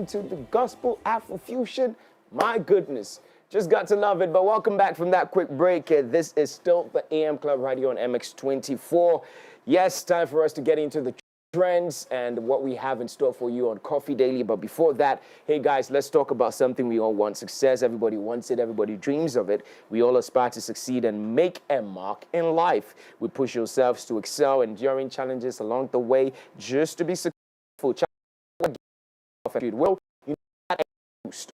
into the Gospel Afrofusion. My goodness, just got to love it. But welcome back from that quick break. This is still the AM Club right here on MX24. Yes, time for us to get into the trends and what we have in store for you on Coffee Daily. But before that, hey guys, let's talk about something we all want. Success. Everybody wants it. Everybody dreams of it. We all aspire to succeed and make a mark in life. We push ourselves to excel, enduring challenges along the way just to be successful. Well, you need a boost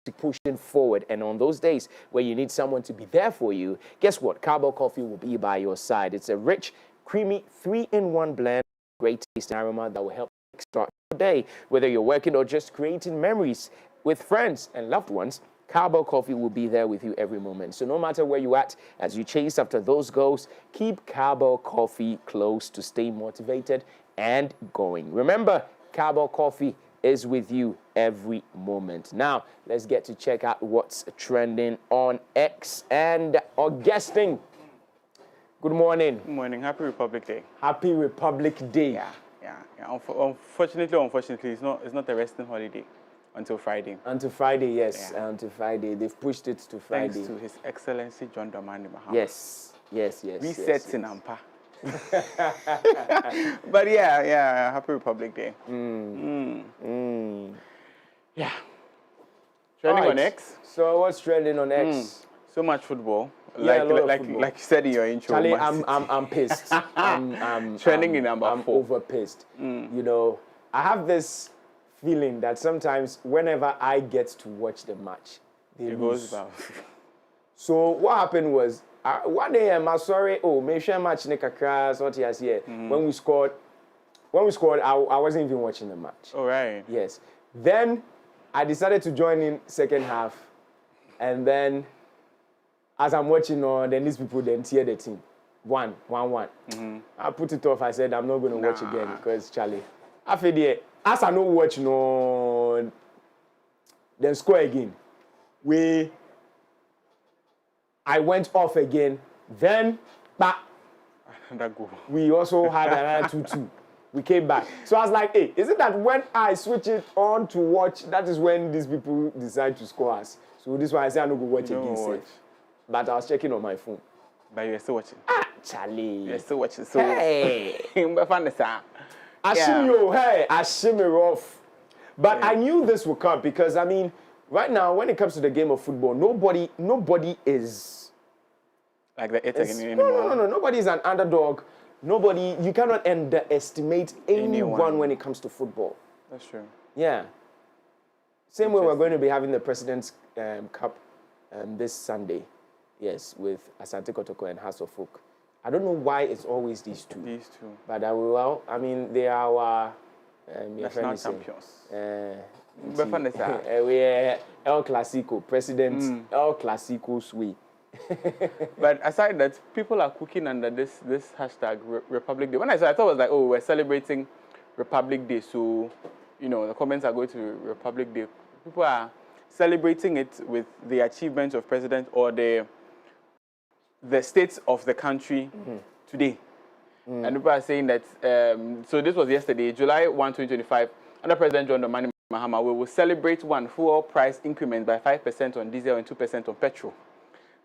to pushing forward. And on those days where you need someone to be there for you, guess what? Carbo Coffee will be by your side. It's a rich, creamy 3-in-1 blend. Great taste and aroma that will help start your day. Whether you're working or just creating memories with friends and loved ones, Carbo Coffee will be there with you every moment. So no matter where you're at, as you chase after those goals, keep Carbo Coffee close to stay motivated and going. Remember, Carbo Coffee is with you every moment. Now, let's get to check out what's trending on X and our guesting. Good morning. Good morning. Happy Republic Day. Happy Republic Day. Yeah. Unfortunately, it's not a resting holiday until Friday. Until Friday, yes. Yeah. Until Friday. They've pushed it to Friday. Thanks to His Excellency John Dramani Mahama. Yes. Resets in Ampa. But yeah. Happy Republic Day. Yeah. Trending on X. So what's trending on X? So much football. Football. Like you said in your intro. Charlie, I'm pissed. I'm trending in number 4. I'm over pissed. You know, I have this feeling that sometimes whenever I get to watch the match, it goes bad. So what happened was one day I'm sorry. Maybe match Nikakras what he has here. When we scored, I wasn't even watching the match. All right. Yes. Then I decided to join in second half, and then as I'm watching then these people then tear the team. 1-1. I put it off. I said I'm not going to watch again because Charlie. After the as I no watch then score again. I went off again. Then we also had another 2-2. We came back. So I was like, hey, is it that when I switch it on to watch, that is when these people decide to score us? So this one I say I'm not going to watch again. But I was checking on my phone. But you're still watching. Charlie. You're still watching. So hey. I shimmy off. But I knew this would come because, I mean, right now, when it comes to the game of football, nobody is... Like the anymore. No. Nobody is an underdog. Nobody... You cannot underestimate anyone when it comes to football. That's true. Yeah. Same way we're going to be having the President's Cup this Sunday. Yes, with Asante Kotoko and House of Folk. I don't know why it's always these two. But they are our national champions. We're El Clasico, President El Clasico Sui. But aside that, people are cooking under this hashtag Republic Day. When I saw it, I thought it was like, we're celebrating Republic Day. So, the comments are going to Republic Day. People are celebrating it with the achievements of president or the states of the country today. And people are saying that, so this was yesterday, July 1, 2025, under President John Dramani Mahama, we will celebrate fuel price increment by 5% on diesel and 2% on petrol.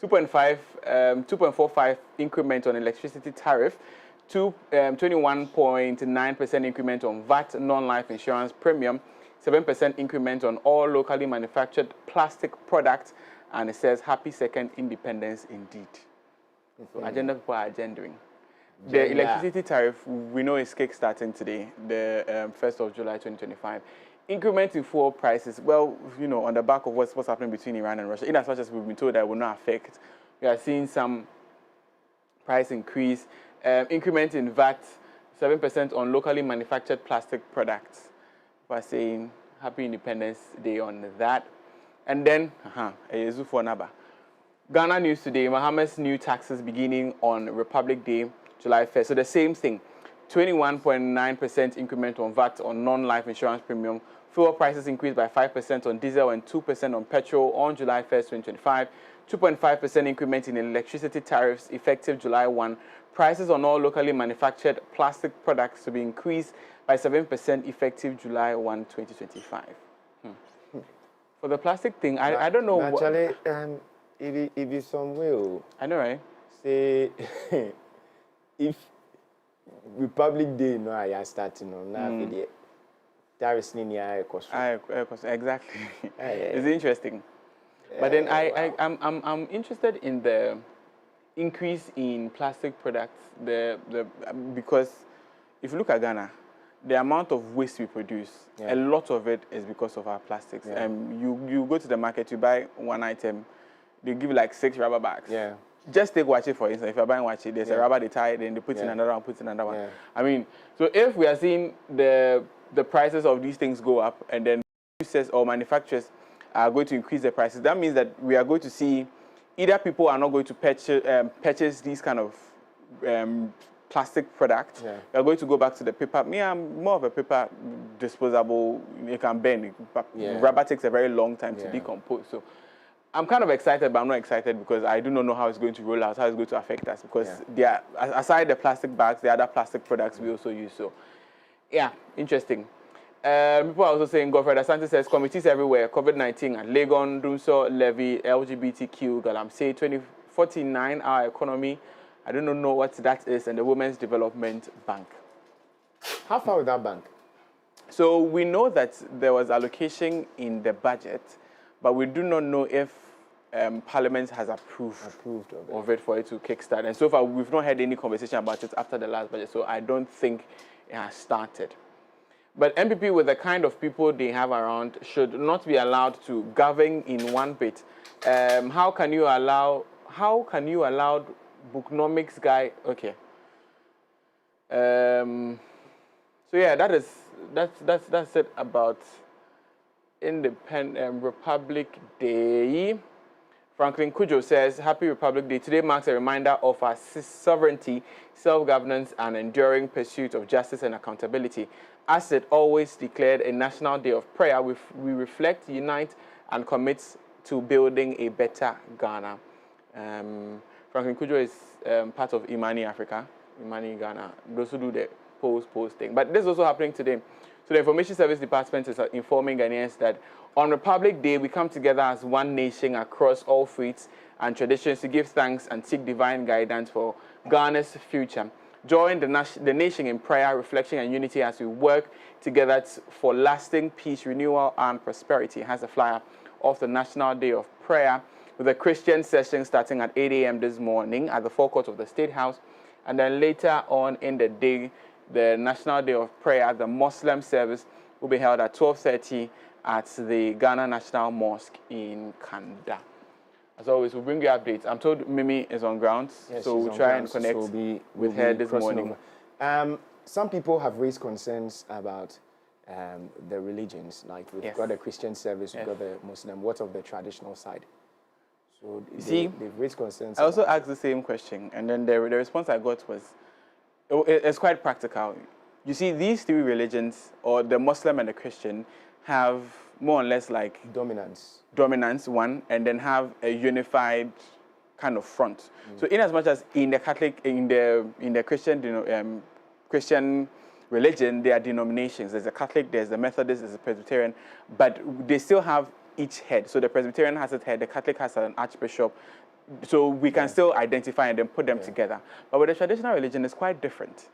2.45 increment on electricity tariff, 21.9% increment on VAT non-life insurance premium, 7% increment on all locally manufactured plastic products, and it says, happy second independence indeed. So agenda people are agendering. The electricity tariff, we know is kick-starting today, the 1st of July 2025. Increment in fuel prices, well, on the back of what's happening between Iran and Russia, in as much as we've been told that it will not affect, we are seeing some price increase. Increment in VAT, 7% on locally manufactured plastic products. We're saying happy Independence Day on that. And then, Ghana news today, Mahama's new taxes beginning on Republic Day, July 1st. So the same thing, 21.9% increment on VAT on non-life insurance premium. Fuel prices increased by 5% on diesel and 2% on petrol on July 1st, 2025. 2.5% increment in electricity tariffs effective July 1. Prices on all locally manufactured plastic products to be increased by 7% effective July 1, 2025. For the plastic thing, I don't know. Actually, it is some way. I know, right? Say, if Republic Day, no, I starting on now. There is no Exactly. It's interesting. But then I'm interested in the increase in plastic products. Because if you look at Ghana, the amount of waste we produce, a lot of it is because of our plastics. You go to the market, you buy one item, they give you like 6 rubber bags. Yeah. Just take wachi for instance. If you're buying wachi, there's a rubber they tie, then they put in another one, put in another one. Yeah. I mean, so if we are seeing the prices of these things go up, and then producers or manufacturers are going to increase the prices, that means that we are going to see either people are not going to purchase these kind of plastic products. Yeah. We are going to go back to the paper. Me, I'm more of a paper disposable. You can bend. Rubber takes a very long time to decompose. So I'm kind of excited, but I'm not excited because I do not know how it's going to roll out, how it's going to affect us. Because there, aside the plastic bags, the other plastic products we also use. So, yeah, interesting. People are also saying, Gertrude Asiedu says, committees everywhere, COVID-19 and Legon, Dumso, Levy, LGBTQ, Galamsey, 2049, our economy. I don't know what that is, and the Women's Development Bank. How far with that bank? So we know that there was allocation in the budget, but we do not know if Parliament has approved of it for it to kickstart. And so far, we've not had any conversation about it after the last budget, so I don't think it has started. But MPP, with the kind of people they have around, should not be allowed to govern in one bit. How can you allow Booknomics guy? Okay. So yeah, that's it about Independent Republic Day. Franklin Kujo says, Happy Republic Day. Today marks a reminder of our sovereignty, self-governance, and enduring pursuit of justice and accountability. As it always declared a national day of prayer, we reflect, unite, and commit to building a better Ghana. Franklin Kujo is part of Imani Africa, Imani Ghana. Those who do the post thing. But this is also happening today. So the Information Service Department is informing Ghanaians that on Republic Day, we come together as one nation across all faiths and traditions to give thanks and seek divine guidance for Ghana's future. Join the nation in prayer, reflection, and unity as we work together for lasting peace, renewal, and prosperity. It has a flyer of the National Day of Prayer with a Christian session starting at 8 a.m. this morning at the forecourt of the State House. And then later on in the day, the National Day of Prayer, the Muslim service, will be held at 12:30 at the Ghana National Mosque in Kanda. As always, we'll bring you updates. I'm told Mimi is on ground, so we'll try and connect with her this morning. Some people have raised concerns about the religions. Like we've got the Christian service, we've got the Muslim. What of the traditional side? So they've raised concerns. I also asked the same question, and then the response I got was, it's quite practical. You see, these three religions, or the Muslim and the Christian, have more or less like dominance, one, and then have a unified kind of front. So in as much as in the Catholic, in the Christian, Christian religion, there are denominations. There's a Catholic, there's the Methodist, there's a Presbyterian, but they still have each head. So the Presbyterian has its head, the Catholic has an archbishop. So we can still identify and then put them together. But with the traditional religion, it's quite different.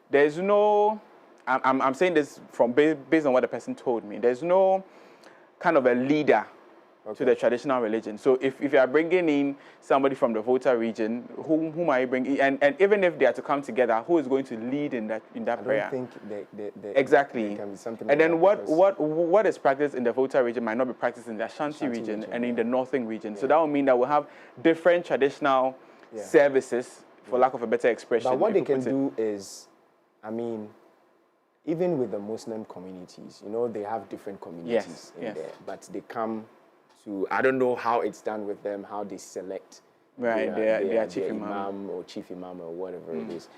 There's no, I'm saying this from based on what the person told me. There's no kind of a leader to the traditional religion. So if you are bringing in somebody from the Volta region, whom are you bringing? And even if they are to come together, who is going to lead in that prayer? I don't think exactly. There can be something and like then what is practiced in the Volta region might not be practiced in the Ashanti region and in the Northern region. So that will mean that we'll have different traditional services, for lack of a better expression. But what they can do is, I mean, even with the Muslim communities, you know, they have different communities in there, but they come to, I don't know how it's done with them, how they select their chief imam or chief imam or whatever it is.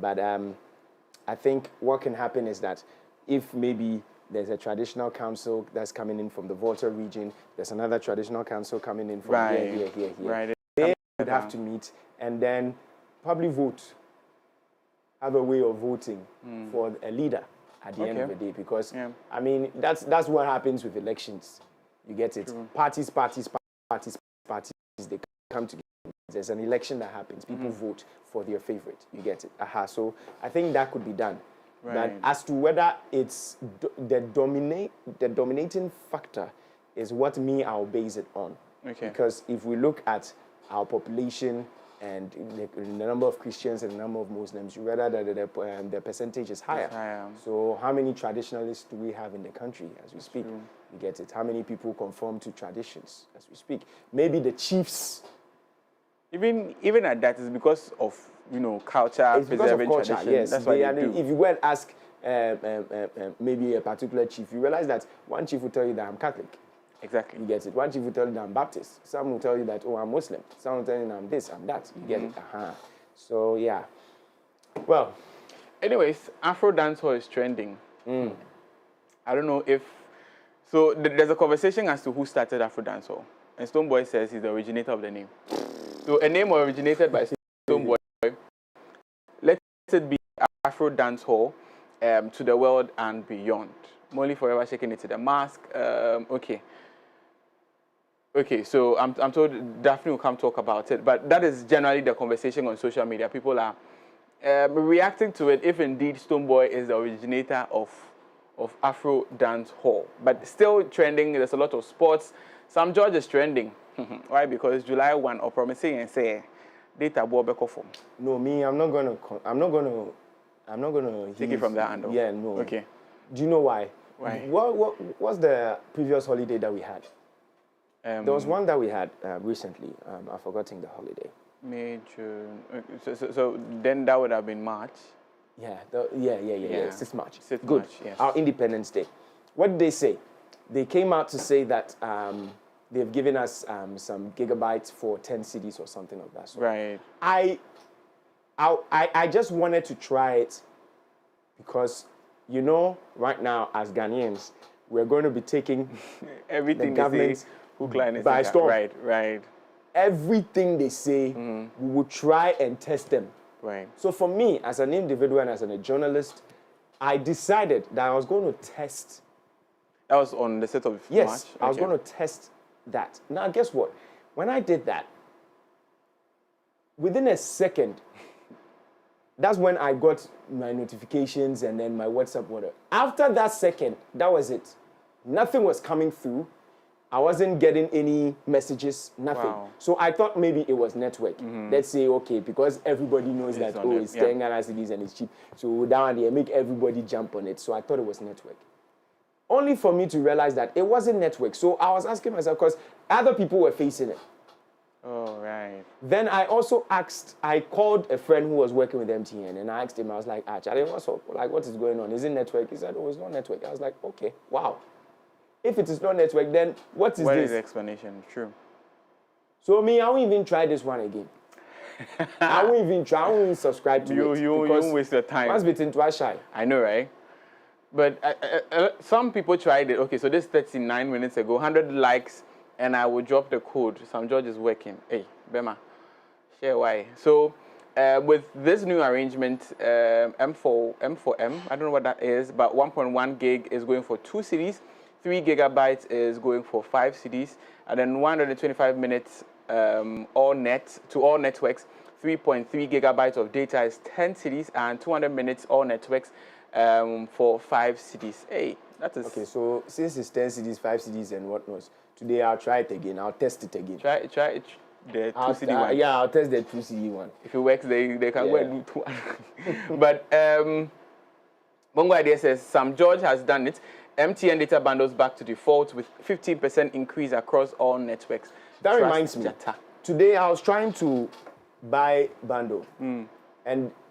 But I think what can happen is that if maybe there's a traditional council that's coming in from the Volta region, there's another traditional council coming in from here. Right. They would have to meet and then probably vote, have a way of voting for a leader. at the end of the day, because Yeah. I mean that's what happens with elections. You get it? True. Parties. They come together. There's an election that happens. People vote for their favorite. You get it? So I think that could be done. Right. But as to whether it's the dominating factor is what I'll base it on. Okay. Because if we look at our population and the number of Christians and the number of Muslims, you realize that the percentage is higher. It's higher. So how many traditionalists do we have in the country as we speak? True. You get it? How many people conform to traditions as we speak? Maybe the chiefs. Even at that, it's because of culture, It's because of preserving culture, tradition. yes. That's what they do. If you go and ask maybe a particular chief, you realize that one chief will tell you that I'm Catholic. Exactly. You get it? One chief will tell you that I'm Baptist. Some will tell you that, I'm Muslim. Some will tell you that I'm this, I'm that. You get it? So, yeah. Well. Anyways, Afro dancehall is trending. I don't know if... So, there's a conversation as to who started Afro dancehall. And Stonebwoy says he's the originator of the name. So, a name originated by Stonebwoy. Let it be Afro dancehall to the world and beyond. Molly forever shaking it to the mask. Okay, so I'm told Daphne will come talk about it, but that is generally the conversation on social media. People are reacting to it if indeed Stonebwoy is the originator of Afro dance hall. But still trending, there's a lot of sports. Sam George is trending. Why? Because July 1 or promising and say data will be form. No, I'm not gonna take it from that angle. Yeah, no. Okay. Do you know why? Why? What's the previous holiday that we had? There was one that we had recently. I've forgotten the holiday. May, June. So then that would have been March. Yeah. 6th March. 6th Good. March, yes. Our Independence Day. What did they say? They came out to say that they've given us some gigabytes for 10 cities or something like that. So Right. I just wanted to try it because, right now as Ghanaians, we're going to be taking everything the government by storm. Right. Everything they say, we will try and test them. Right. So for me, as an individual and as a journalist, I decided that I was going to test. That was on the 6th of March? Yes, I was Okay. going to test that. Now, guess what? When I did that, within a second, that's when I got my notifications and then my WhatsApp order. After that second, that was it. Nothing was coming through. I wasn't getting any messages, nothing. Wow. So I thought maybe it was network. Let's say, okay, because everybody knows It's that, on it, it's yeah. 10 Ghana cedis and it's cheap. So down there, make everybody jump on it. So I thought it was network. Only for me to realize that it wasn't network. So I was asking myself, because other people were facing it. Oh, right. Then I also I called a friend who was working with MTN and I asked him, I was like, Charlie, what's up? Like, what is going on? Is it network? He said, oh, it's not network. I was like, okay, wow. If it is not network, then what is What this? is the explanation? True. So I won't even try this one again. I won't even try. I won't even subscribe to it. You won't waste your time. Once bitten, twice shy. I know, right? But some people tried it. Okay, so this 39 minutes ago, 100 likes, and I will drop the code. Sam George is working. Hey, Bema, share why. So with this new arrangement, M4M, I don't know what that is, but 1.1 gig is going for 2 CDs. 3 gigabytes is going for 5 CDs, and then 125 minutes all net to all networks. 3.3 gigabytes of data is 10 CDs, and 200 minutes all networks for 5 CDs. Hey, that is okay. So since it's 10 CDs, 5 CDs, and whatnot, today I'll try it again. I'll test it again. Try it. The 2 CD one. Yeah, I'll test the 2 CD one. If it works, they can go and do 2. But Bongo Idea says Sam George has done it. MTN data bundles back to default with 15% increase across all networks. That reminds me. Today I was trying to buy bundle, and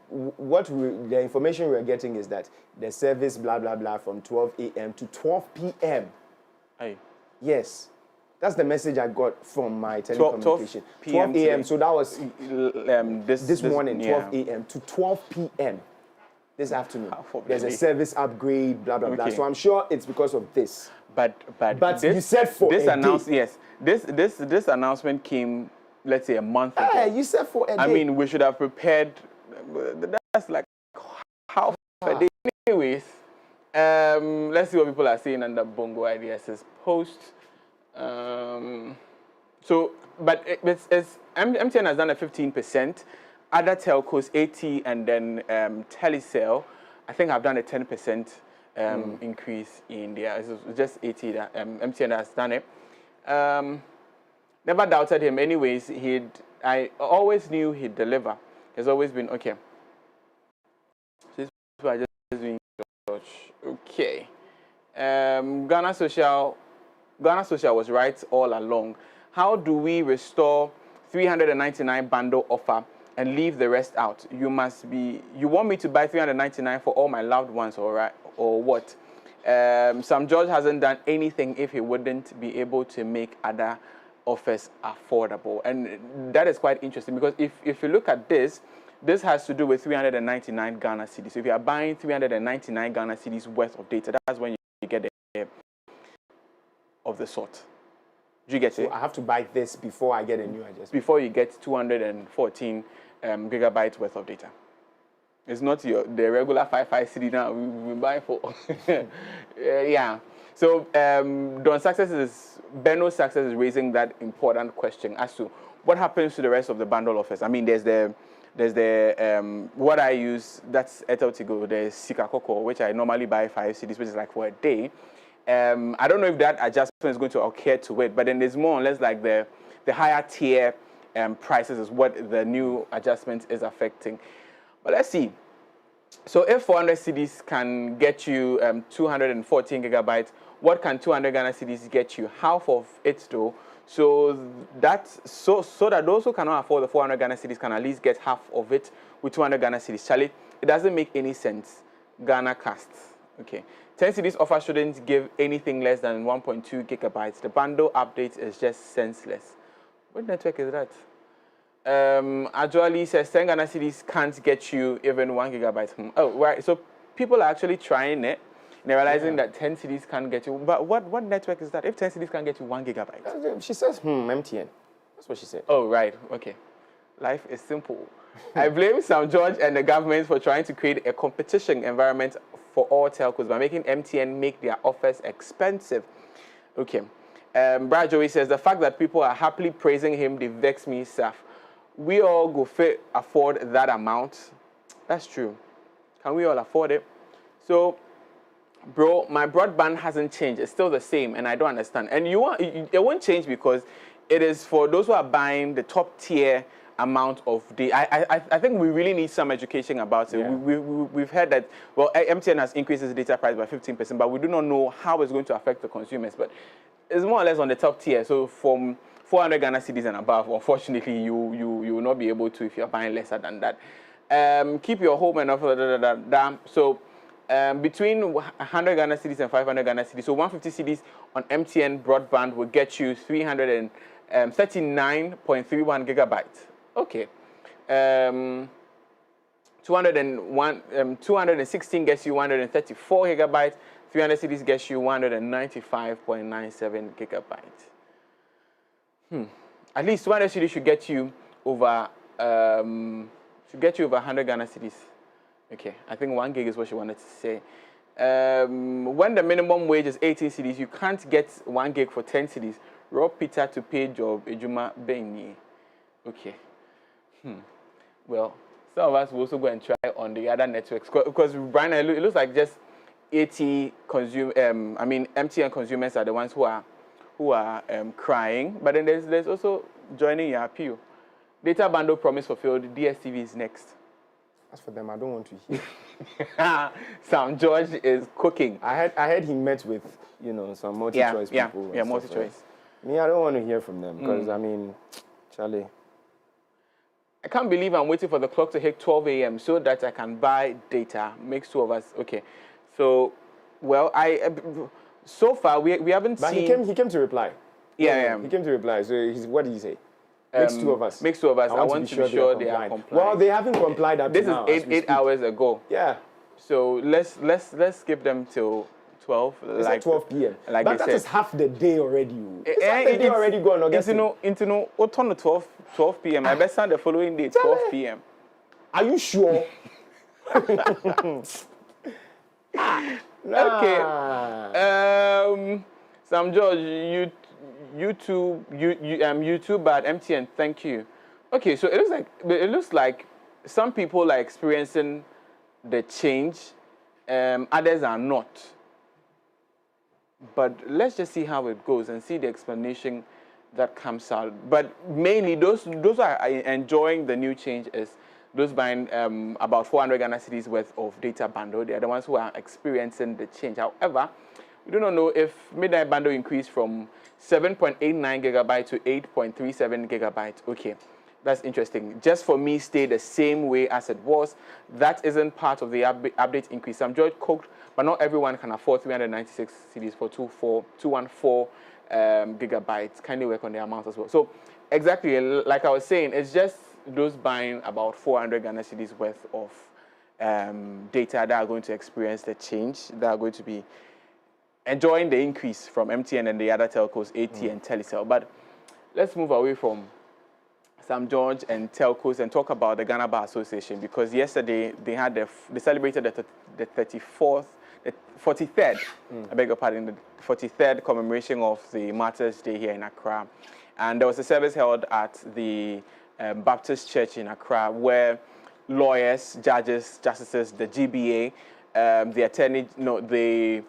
the information we're getting is that the service blah blah blah from 12 a.m. to 12 p.m. Hey. Yes, that's the message I got from my telecommunication. 12 a.m. So that was this morning, 12 a.m. to 12 p.m. this afternoon. There's a service upgrade, blah blah blah. So I'm sure it's because of this. But this, you said for this a day. Yes, this announcement came, let's say, a month ago. Yeah, you said for a day. I mean, we should have prepared. That's like half a day. Anyways, Let's see what people are saying under Bongo IDS's post. But MTN has done a 15%. Other telcos, AT and then Telecel, I think have done a 10% increase in their. It's just AT that MTN has done it. Never doubted him. Anyways, I always knew he'd deliver. He's always been okay. So these people are just doing okay. Ghana Social was right all along. How do we restore 399 bundle offer and leave the rest out? You want me to buy 399 for all my loved ones, all right, or what? Sam George hasn't done anything if he wouldn't be able to make other offers affordable. And that is quite interesting because if you look at this has to do with 399 Ghana cedis. So if you are buying 399 Ghana cedis worth of data, that's when you get the of the sort. Do you get it? I have to buy this before I get a new adjustment. Before you get 214 gigabytes worth of data. It's not the regular 55 CD now we buy for. Yeah. So Benno's success is raising that important question as to what happens to the rest of the bundle offers. I mean, there's the what I use, that's Etel Tigo, there's Sika Coco, which I normally buy 5 CDs, which is like for a day. I don't know if that adjustment is going to occur to it, but then there's more or less like the higher tier prices is what the new adjustment is affecting. But let's see. So if 400 CDs can get you 214 gigabytes, what can 200 Ghana CDs get you? Half of it though. So that those who cannot afford the 400 Ghana CDs can at least get half of it with 200 Ghana CDs. Charlie, it doesn't make any sense. Ghana casts. Okay. 10 CDs offer shouldn't give anything less than 1.2 gigabytes. The bundle update is just senseless. What network is that? Actually says 10 Ghana CDs can't get you even 1 gigabyte. Oh, right. So people are actually trying it. They're realizing that 10 CDs can't get you. But what network is that? If 10 CDs can get you 1 gigabyte? She says, MTN. That's what she said. Oh, right. Okay. Life is simple. I blame Sam George and the government for trying to create a competition environment for all telcos by making MTN make their offers expensive. Okay. Brad Joey says, the fact that people are happily praising him, they vex me, Saf. We all go fit afford that amount. That's true. Can we all afford it? So, bro, my broadband hasn't changed. It's still the same, and I don't understand. And it won't change because it is for those who are buying the top tier amount of the. I think we really need some education about it. Yeah. We've heard that, well, MTN has increased its data price by 15%, but we do not know how it's going to affect the consumers. But it's more or less on the top tier. So from 400 Ghana cedis and above, unfortunately, you will not be able to if you're buying lesser than that. Keep your home and off. So between 100 Ghana cedis and 500 Ghana cedis, so 150 cedis on MTN broadband will get you 339.31 gigabytes. Okay. 216 gets you 134 gigabytes. 300 cedis gets you 195.97 gigabytes. At least 200 cedis should get you over 100 Ghana cedis. Okay, I think 1 gig is what she wanted to say. When the minimum wage is 18 cedis, you can't get 1 gig for 10 cedis. Rob Peter to pay job Ejuma Benyi. Okay. Well, some of us will also go and try on the other networks because Brian, it looks like just MTN consumers are the ones who are crying. But then there's also joining your appeal. Data bundle promise fulfilled. DSTV is next. As for them, I don't want to hear. Sam George is cooking. I heard he met with some multi-choice people. Yeah, multi-choice. Me, I don't want to hear from them because I mean, Charlie. I can't believe I'm waiting for the clock to hit 12 a.m. so that I can buy data. Makes 2 of us. Okay. So, well, so far we haven't seen. But he came to reply. Yeah. He came to reply. So what did he say? Makes 2 of us. Makes 2 of us. I want to be sure they are compliant. Well, they haven't complied up to now. This is 8 hours ago. Yeah. So let's skip them till 12. It's like 12 p.m. Like but that is half the day already. It's half the day already gone. Into 12 p.m. I bet the following day 12 p.m. Are you sure? Okay. Nah. Sam George, YouTube at MTN. Thank you. Okay, so it looks like some people are experiencing the change, others are not. But let's just see how it goes and see the explanation that comes out. But mainly, those who are enjoying the new change is those buying about 400 Ghana cedis worth of data bundle. They are the ones who are experiencing the change. However, we do not know if midnight bundle increased from 7.89 gigabyte to 8.37 gigabyte. Okay, that's interesting. Just for me, stay the same way as it was. That isn't part of the update increase. Some George cooked, but not everyone can afford 396 CDs for 214 gigabytes. Kindly work on the amount as well. So exactly, like I was saying, it's just those buying about 400 Ghana cedis worth of data that are going to experience the change, that are going to be enjoying the increase from MTN and the other telcos, AT and Telecel. But let's move away from Sam George and telcos and talk about the Ghana Bar Association, because yesterday they had they celebrated the 43rd, I beg your pardon, the 43rd commemoration of the Martyrs' Day here in Accra. And there was a service held at the Baptist Church in Accra where lawyers, judges, justices, the GBA, the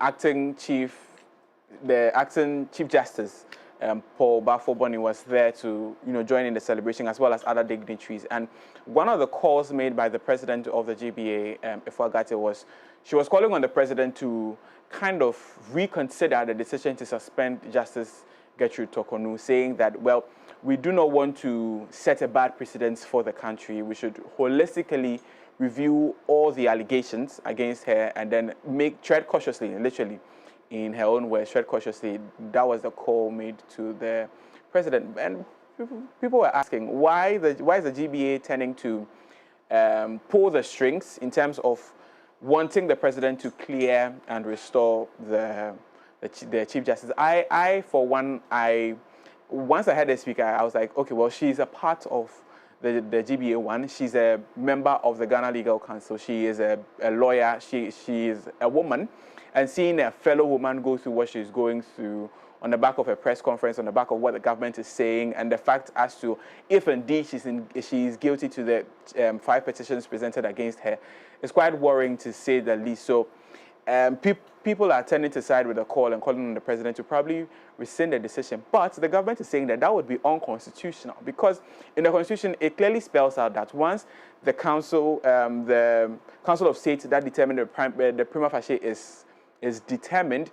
acting chief justice, Paul Bafo-Boni, was there to join in the celebration, as well as other dignitaries. And one of the calls made by the president of the GBA, Ifo Agate, was she was calling on the president to kind of reconsider the decision to suspend Justice Gertrude Tokonu, saying that, well, we do not want to set a bad precedent for the country. We should holistically review all the allegations against her and then tread cautiously, literally, in her own words, tread cautiously. That was the call made to the president. And people were asking, why is the GBA tending to pull the strings in terms of wanting the president to clear and restore the Chief Justice? I for one, once I heard her speak, I was like, okay, well, she's a part of the GBA one. She's a member of the Ghana Legal Council. She is a lawyer. She is a woman. And seeing a fellow woman go through what she's going through on the back of a press conference, on the back of what the government is saying, and the fact as to if indeed she is guilty to the 5 petitions presented against her, it's quite worrying, to say the least. So people are tending to side with the call and calling on the president to probably rescind the decision. But the government is saying that that would be unconstitutional, because in the Constitution, it clearly spells out that once the Council of State that determined the prima facie is determined,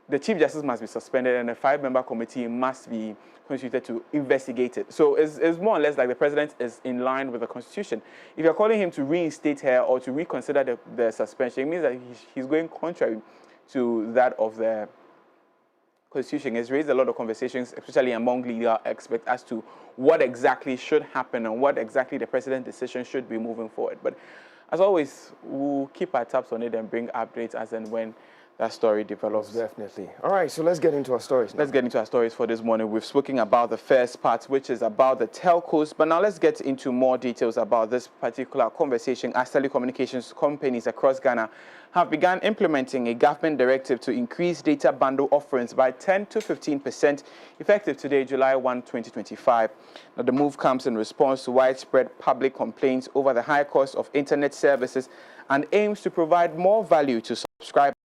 the Chief Justice must be suspended and a 5-member committee must be constituted to investigate it. So it's more or less like the president is in line with the Constitution. If you're calling him to reinstate her or to reconsider the suspension, it means that he's going contrary to that of the Constitution. It's raised a lot of conversations, especially among legal experts, as to what exactly should happen and what exactly the president's decision should be moving forward. But as always, we'll keep our tabs on it and bring updates as and when that story develops. Definitely. All right, so let's get into our stories now. Let's get into our stories for this morning. We've spoken about the first part, which is about the telcos, but now let's get into more details about this particular conversation, as telecommunications companies across Ghana have begun implementing a government directive to increase data bundle offerings by 10 to 15%, effective today, July 1, 2025. Now, the move comes in response to widespread public complaints over the high cost of internet services and aims to provide more value to subscribers.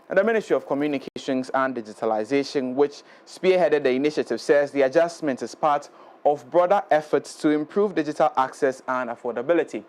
And the Ministry of Communications and Digitalization, which spearheaded the initiative, says the adjustment is part of broader efforts to improve digital access and affordability.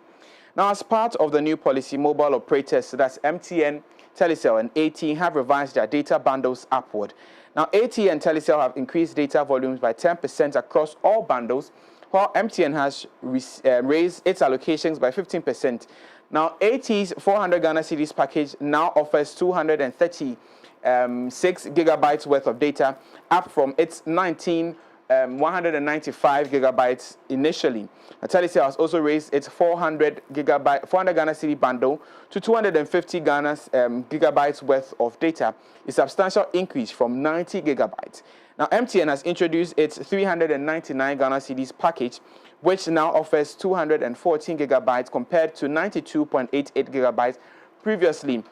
Now, as part of the new policy, mobile operators, that's MTN, Telecel, and AT, have revised their data bundles upward. Now, AT and Telecel have increased data volumes by 10% across all bundles, while MTN has raised its allocations by 15%. Now, AT's 400 Ghana cedis package now offers 236 gigabytes worth of data, up from its 195 gigabytes initially. Telecel has also raised its 400 Ghana cedi bundle to 250 gigabytes worth of data, a substantial increase from 90 gigabytes. Now, MTN has introduced its 399 Ghana cedis package, which now offers 214 gigabytes compared to 92.88 gigabytes previously.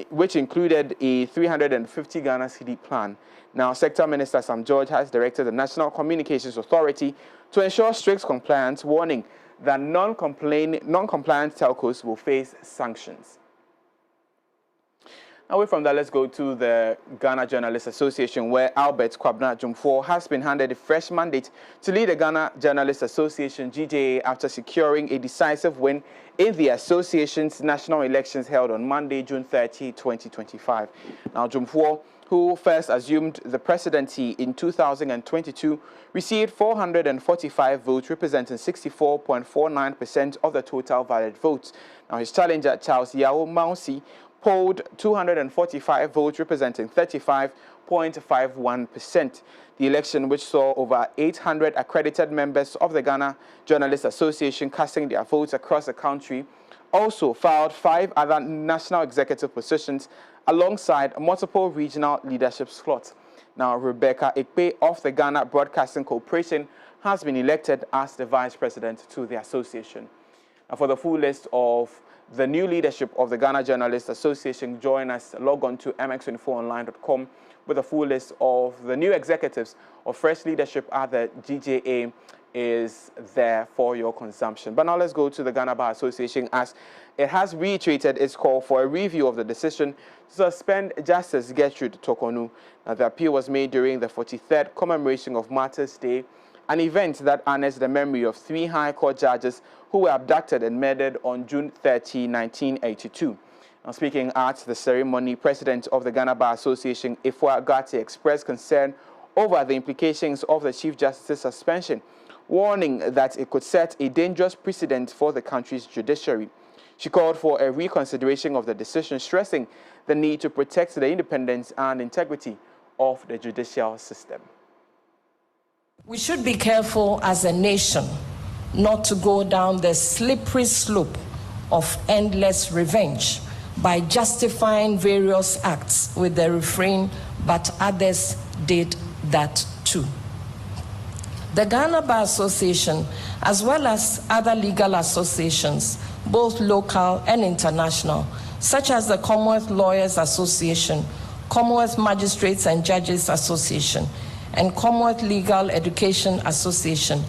which included a 350 Ghana cedi plan. Now, Sector Minister Sam George has directed the National Communications Authority to ensure strict compliance, warning that non-compliant telcos will face sanctions. Away from that, let's go to the Ghana Journalists Association, where Albert Kwabna Jumfor has been handed a fresh mandate to lead the Ghana Journalists Association, GJA, after securing a decisive win in the association's national elections held on Monday, June 30, 2025. Now, Jumfor, who first assumed the presidency in 2022, received 445 votes, representing 64.49% of the total valid votes. Now, his challenger, Charles Yao Mausi, polled 245 votes, representing 35.51%. The election, which saw over 800 accredited members of the Ghana Journalists Association casting their votes across the country, also filed 5 other national executive positions alongside multiple regional leadership slots. Now, Rebecca Ekpe of the Ghana Broadcasting Corporation has been elected as the vice president to the association. Now, for the full list of the new leadership of the Ghana Journalists Association, join us, log on to mx24online.com with a full list of the new executives of fresh leadership at the GJA is there for your consumption. But now let's go to the Ghana Bar Association, as it has reiterated its call for a review of the decision to suspend Justice Gertrude Tokonu. Now, the appeal was made during the 43rd commemoration of Martyrs' Day, an event that honors the memory of 3 High Court judges who were abducted and murdered on June 30, 1982. Now, speaking at the ceremony, President of the Ghana Bar Association, Ifwa Gati, expressed concern over the implications of the Chief Justice's suspension, warning that it could set a dangerous precedent for the country's judiciary. She called for a reconsideration of the decision, stressing the need to protect the independence and integrity of the judicial system. We should be careful as a nation not to go down the slippery slope of endless revenge by justifying various acts with the refrain, "but others did that too." The Ghana Bar Association, as well as other legal associations, both local and international, such as the Commonwealth Lawyers Association, Commonwealth Magistrates and Judges Association, and Commonwealth Legal Education Association,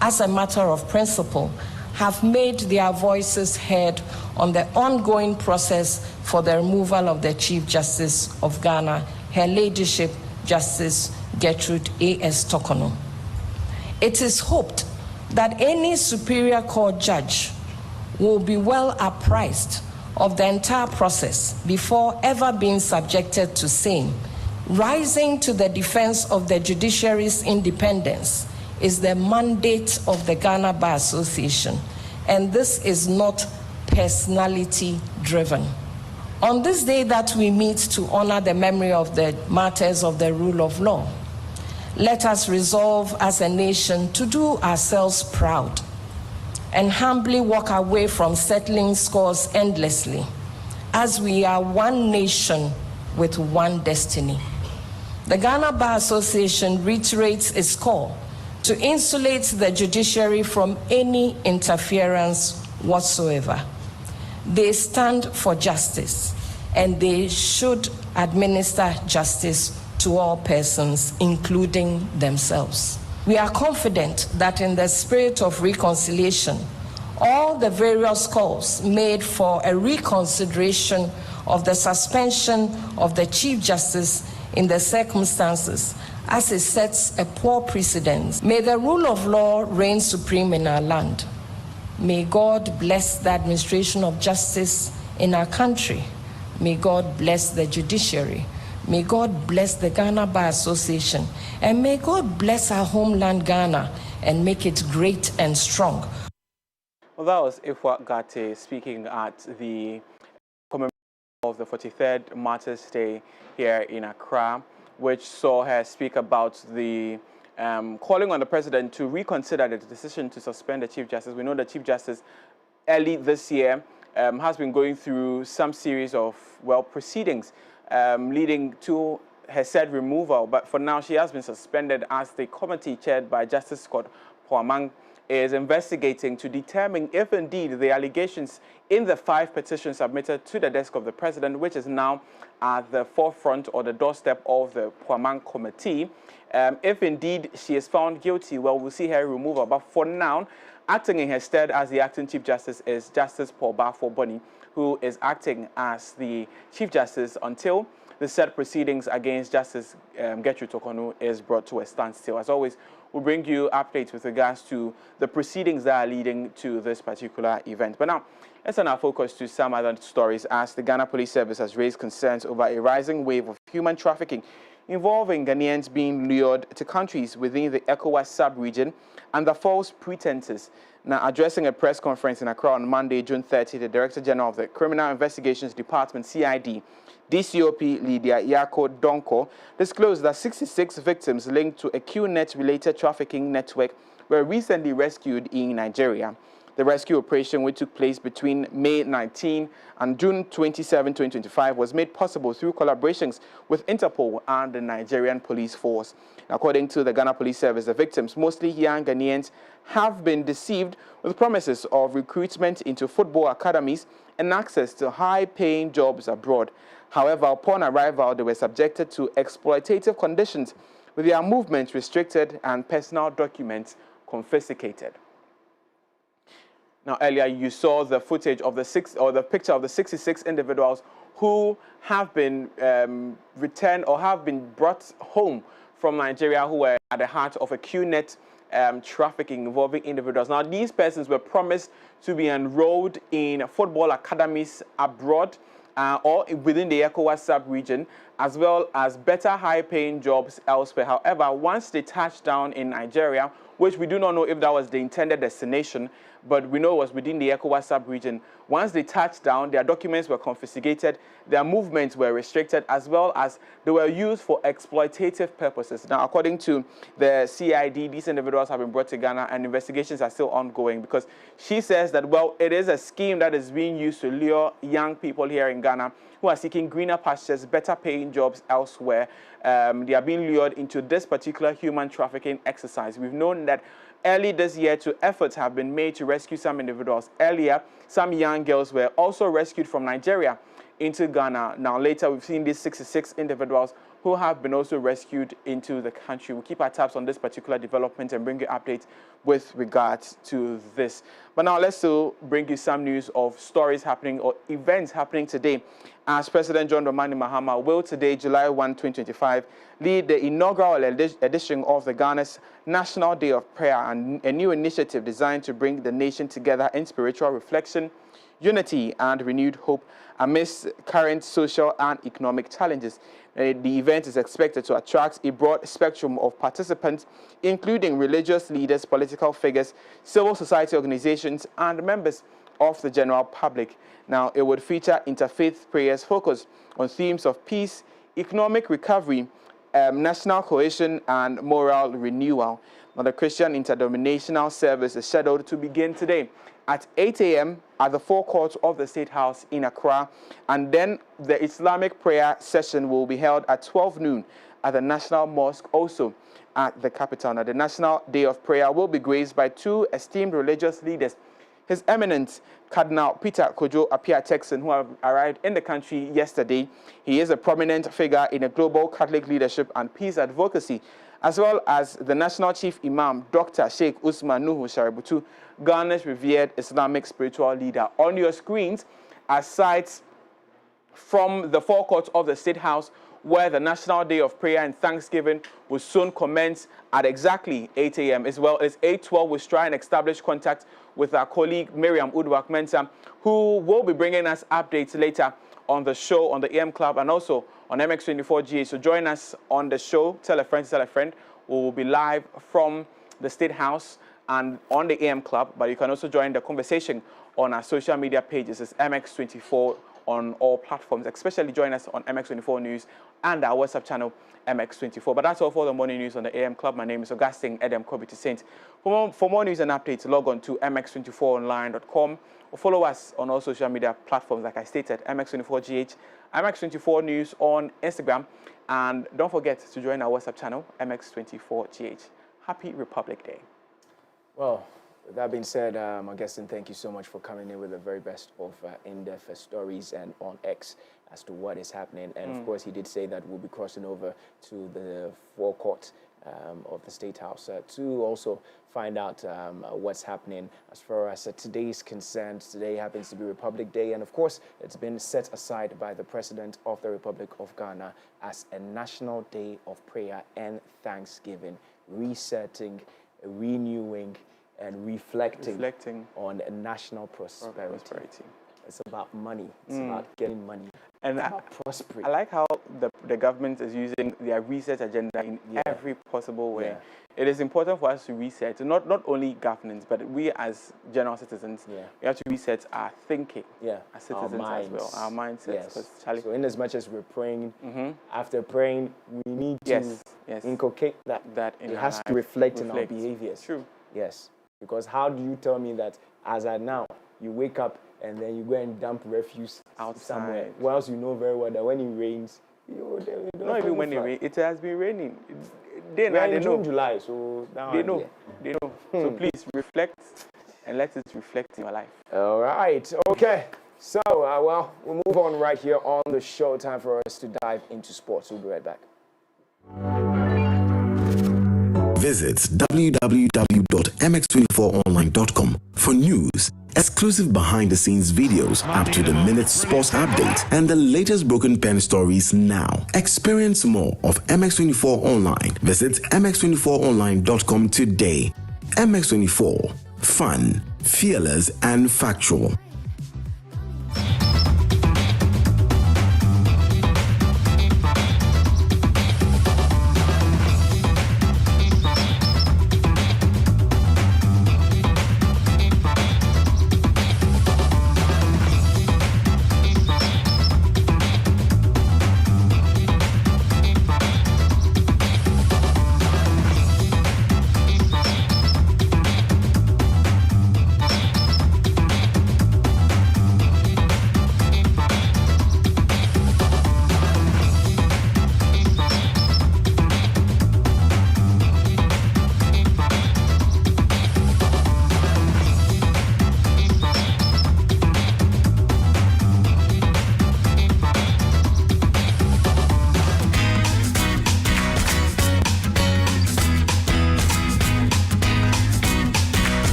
as a matter of principle, have made their voices heard on the ongoing process for the removal of the Chief Justice of Ghana, Her Ladyship Justice Gertrude A.S. Tokonu. It is hoped that any Superior Court judge will be well apprised of the entire process before ever being subjected to same. Rising to the defense of the judiciary's independence is the mandate of the Ghana Bar Association, and this is not personality-driven. On this day that we meet to honor the memory of the martyrs of the rule of law, let us resolve as a nation to do ourselves proud and humbly walk away from settling scores endlessly, as we are one nation with one destiny. The Ghana Bar Association reiterates its call to insulate the judiciary from any interference whatsoever. They stand for justice, and they should administer justice to all persons, including themselves. We are confident that in the spirit of reconciliation, all the various calls made for a reconsideration of the suspension of the Chief Justice in the circumstances, as it sets a poor precedent. May the rule of law reign supreme in our land. May God bless the administration of justice in our country. May God bless the judiciary. May God bless the Ghana Bar Association. And may God bless our homeland, Ghana, and make it great and strong. Well, that was Ifwa Gate speaking at the commemoration of the 43rd Martyrs' Day here in Accra, which saw her speak about the calling on the president to reconsider the decision to suspend the Chief Justice. We know the Chief Justice early this year has been going through some series of, proceedings leading to her said removal. But for now, she has been suspended as the committee chaired by Justice Scott Poamang is investigating to determine if indeed the allegations in the 5 petitions submitted to the desk of the president, which is now at the forefront or the doorstep of the Puaman Committee, if indeed she is found guilty, well, we'll see her removal. But for now, acting in her stead as the acting Chief Justice is Justice Paul Bafo Boni, who is acting as the Chief Justice until the said proceedings against Justice Gertrude Asiedu is brought to a standstill. As always, we'll bring you updates with regards to the proceedings that are leading to this particular event. But now, let's turn our focus to some other stories, as the Ghana Police Service has raised concerns over a rising wave of human trafficking involving Ghanaians being lured to countries within the ECOWAS sub-region under false pretenses. Now, addressing a press conference in Accra on Monday, June 30, the Director General of the Criminal Investigations Department, CID, DCOP Lydia Yako Donko, disclosed that 66 victims linked to a QNet-related trafficking network were recently rescued in Nigeria. The rescue operation, which took place between May 19 and June 27, 2025, was made possible through collaborations with Interpol and the Nigerian Police Force. According to the Ghana Police Service, the victims, mostly young Ghanaians, have been deceived with promises of recruitment into football academies and access to high-paying jobs abroad. However, upon arrival, they were subjected to exploitative conditions, with their movements restricted and personal documents confiscated. Now, earlier you saw the footage of the picture of the 66 individuals who have been returned or have been brought home from Nigeria, who were at the heart of a QNet trafficking involving individuals. Now, these persons were promised to be enrolled in football academies abroad or within the ECOWAS sub-region, as well as better high-paying jobs elsewhere. However, once they touched down in Nigeria, which we do not know if that was the intended destination, but we know it was within the ECOWAS sub-region, once they touched down, their documents were confiscated, their movements were restricted, as well as they were used for exploitative purposes. Now, according to the CID, these individuals have been brought to Ghana and investigations are still ongoing, because she says that, well, it is a scheme that is being used to lure young people here in Ghana who are seeking greener pastures, better paying jobs elsewhere. They are being lured into this particular human trafficking exercise. We've known that early this year, efforts have been made to rescue some individuals. Earlier, some young girls were also rescued from Nigeria into Ghana. Now, later, we've seen these 66 individuals who have been also rescued into the country. We'll keep our tabs on this particular development and bring you updates with regards to this. But now, let's still bring you some news of stories happening or events happening today, as President John Dramani Mahama will today, July 1, 2025, lead the inaugural edition of the Ghana's National Day of Prayer, and a new initiative designed to bring the nation together in spiritual reflection, unity, and renewed hope amidst current social and economic challenges. The event is expected to attract a broad spectrum of participants, including religious leaders, political figures, civil society organizations, and members of the general public. Now, it would feature interfaith prayers focused on themes of peace, economic recovery, national cohesion, and moral renewal. Now, the Christian interdenominational service is scheduled to begin today at 8 a.m. at the forecourt of the State House in Accra, and then the Islamic prayer session will be held at 12 noon at the National Mosque, also at the capital. Now, the National Day of Prayer will be graced by 2 esteemed religious leaders: His Eminence Cardinal Peter Kojo Appiah-Texan, who have arrived in the country yesterday. He is a prominent figure in the global Catholic leadership and peace advocacy, as well as the National Chief Imam, Dr. Sheikh Usman Nuhu Shaributu, Ghana's revered Islamic spiritual leader. On your screens are sites from the forecourt of the State House, where the National Day of Prayer and Thanksgiving will soon commence at exactly 8 a.m. as well as 8:12. We'll try and establish contact with our colleague Miriam Uduak Mensah, who will be bringing us updates later on the show on the AM Club and also on MX24GA. So join us on the show. Tell a friend, tell a friend. We will be live from the State House and on the AM Club, but you can also join the conversation on our social media pages. It's MX24 on all platforms, especially join us on MX24 News and our WhatsApp channel, MX24. But that's all for the morning news on the AM Club. My name is Augustine Edem Kobiti Saint. For more news and updates, log on to mx24online.com or follow us on all social media platforms, like I stated, MX24GH, MX24 News on Instagram. And don't forget to join our WhatsApp channel, MX24GH. Happy Republic Day. Well, With that being said, Augustine, thank you so much for coming in with the very best of in-depth stories and on X as to what is happening. And of course, he did say that we'll be crossing over to the forecourt of the State House to also find out what's happening as far as today is concerned. Today happens to be Republic Day, and of course, it's been set aside by the President of the Republic of Ghana as a National Day of Prayer and Thanksgiving, resetting, renewing, and reflecting on national prosperity. It's about money. It's about getting money. And prospering. I like how the government is using their reset agenda in every possible way. Yeah. It is important for us to reset, not only governance, but we as general citizens, we have to reset our thinking as citizens as well, our mindsets. Yes. So in as much as we're praying, after praying, we need to inculcate that it has to reflect in our behaviors. True. Yes. Because how do you tell me that as at now, you wake up and then you go and dump refuse outside somewhere? Whilst you know very well that when it rains, you don't not even when it rains, it has been raining. They know. June, July, so now they know. So please reflect and let it reflect in your life. All right. Okay. So, well, we'll move on right here on the show. Time for us to dive into sports. We'll be right back. Visit www.mx24online.com for news, exclusive behind-the-scenes videos, up-to-the-minute sports updates, and the latest broken pen stories now. Experience more of MX24 Online. Visit mx24online.com today. MX24. Fun, fearless, and factual.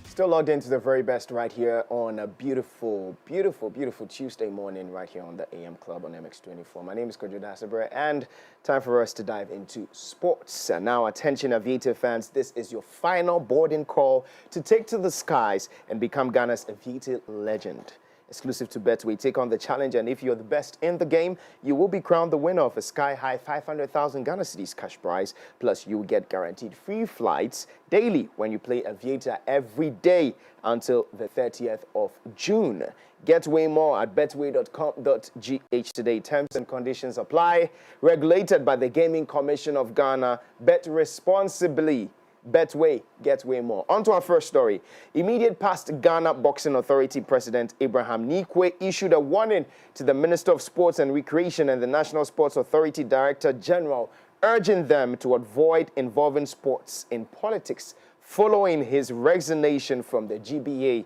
Still logged into the very best right here on a beautiful, beautiful, beautiful Tuesday morning right here on the AM Club on MX24. My name is Gertrude Asiedu, and time for us to dive into sports. And now, attention Aviator fans, this is your final boarding call to take to the skies and become Ghana's Aviator legend. Exclusive to Betway, take on the challenge, and if you're the best in the game, you will be crowned the winner of a sky-high 500,000 Ghana cedis cash prize. Plus, you will get guaranteed free flights daily when you play Aviator every day until the 30th of June. Get way more at betway.com.gh today. Terms and conditions apply. Regulated by the Gaming Commission of Ghana. Bet responsibly. Betway, get way more. On to our first story. Immediate past Ghana Boxing Authority President Abraham Nikwe issued a warning to the Minister of Sports and Recreation and the National Sports Authority Director General, urging them to avoid involving sports in politics. Following his resignation from the GBA,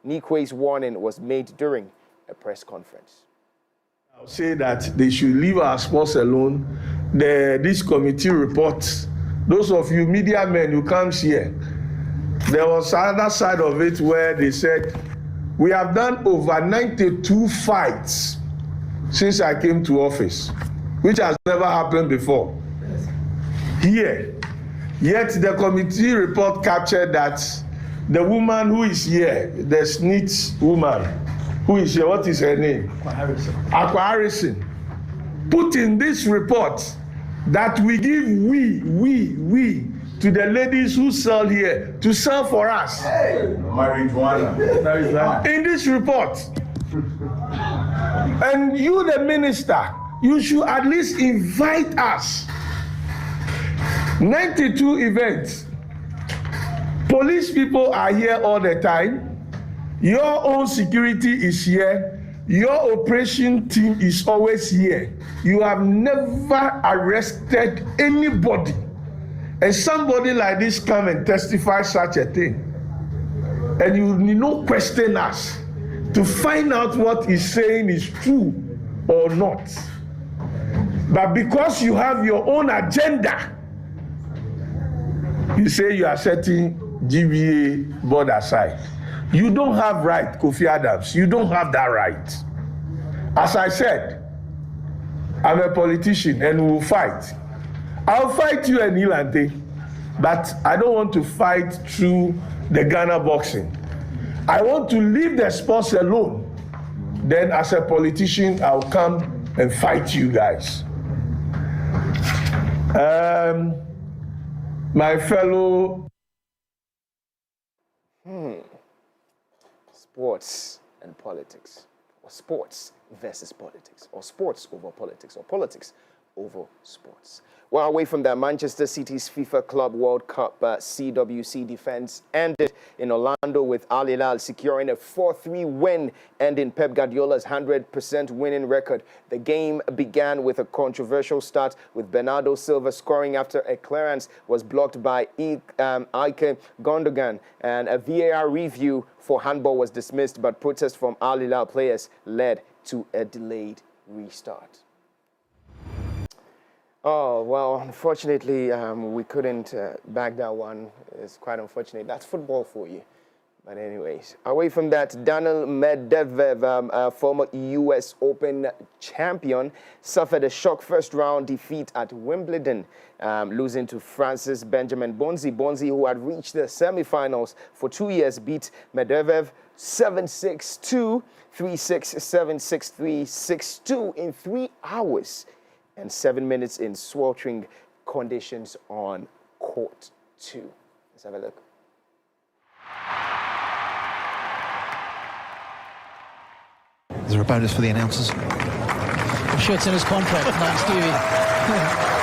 Nikwe's warning was made during a press conference. I'll say that they should leave our sports alone. This committee reports, those of you media men who comes here, there was another side of it where they said, we have done over 92 fights since I came to office, which has never happened before. Here, yet the committee report captured that the woman who is here, the SNIT woman, who is here, what is her name? Aqua Harrison, put in this report that we give we to the ladies who sell here to sell for us. Hey, marijuana. In this report. And you, the minister, you should at least invite us. 92 events. Police people are here all the time. Your own security is here. Your operation team is always here. You have never arrested anybody. And somebody like this come and testify such a thing. And you need no question us to find out what he's saying is true or not. But because you have your own agenda, you say you are setting GBA board aside. You don't have right, Kofi Adams. You don't have that right. As I said, I'm a politician and we will fight. I'll fight you and Ilante, but I don't want to fight through the Ghana boxing. I want to leave the sports alone. Then as a politician, I'll come and fight you guys. My fellow Sports and politics, or sports versus politics, or sports over politics, or politics over sports. Well, away from that, Manchester City's FIFA Club World Cup CWC defense ended in Orlando with Al Hilal securing a 4-3 win, ending Pep Guardiola's 100% winning record. The game began with a controversial start, with Bernardo Silva scoring after a clearance was blocked by Ike Gundogan, and a VAR review for handball was dismissed, but protests from Al Hilal players led to a delayed restart. Oh, well, unfortunately, we couldn't back that one. It's quite unfortunate. That's football for you. But anyways, away from that, Daniil Medvedev, former US Open champion, suffered a shock first-round defeat at Wimbledon, losing to France's Benjamin Bonzi. Bonzi, who had reached the semifinals for 2 years, beat Medvedev 7-6-2, 3-6, 7-6, 3, 6-2 in 3 hours and 7 minutes in sweltering conditions on court 2. Let's have a look. Is there a bonus for the announcers? I'm sure it's in his contract, thanks, Stevie.